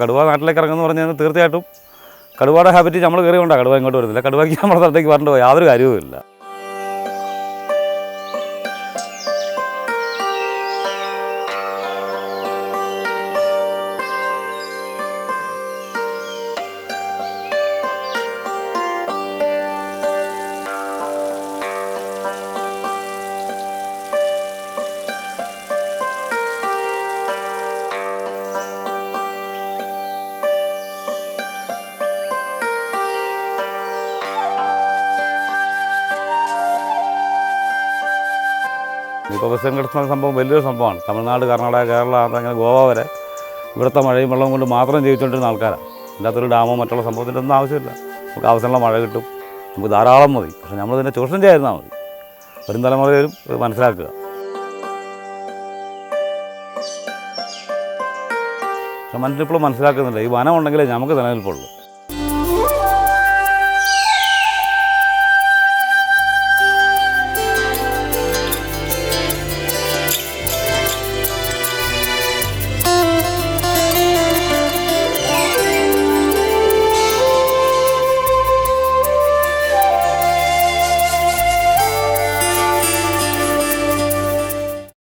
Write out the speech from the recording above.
കടുവ നാട്ടിലേക്ക് ഇറങ്ങുമെന്ന് പറഞ്ഞാൽ തീർച്ചയായിട്ടും കടുവയുടെ ഹാബിറ്റ് നമ്മൾ കയറി കൊണ്ടാണ് കടുവ ഇങ്ങോട്ട് വരുന്നില്ല. കടുവയ്ക്ക് നമ്മുടെ സ്ഥലത്തേക്ക് വരേണ്ട യാതൊരു കാര്യവുമില്ല. ഇപ്പോൾ ബസ് സംഘടിക്കുന്ന സംഭവം വലിയൊരു സംഭവമാണ്. തമിഴ്നാട്, കർണാടക, കേരള, അങ്ങനെ ഗോവ വരെ ഇവിടുത്തെ മഴയും വെള്ളവും കൊണ്ട് മാത്രം ജീവിച്ചുകൊണ്ടിരുന്ന ആൾക്കാരാണ്. ഇതിനകത്തൊരു ഡാമോ മറ്റുള്ള സംഭവത്തിൻ്റെ ഒന്നും ആവശ്യമില്ല. നമുക്ക് ആവശ്യമുള്ള മഴ കിട്ടും, നമുക്ക് ധാരാളം മതി. പക്ഷേ നമ്മളിതിനെ ചൂഷണം ചെയ്യാതിരുന്നാൽ മതി. വരും തലമുറയിലും ഇത് മനസ്സിലാക്കുക. പക്ഷെ മനുഷ്യരിപ്പോഴും മനസ്സിലാക്കുന്നില്ല. ഈ വനം ഉണ്ടെങ്കിലേ നമുക്ക് നിലനിൽപ്പുള്ളൂ.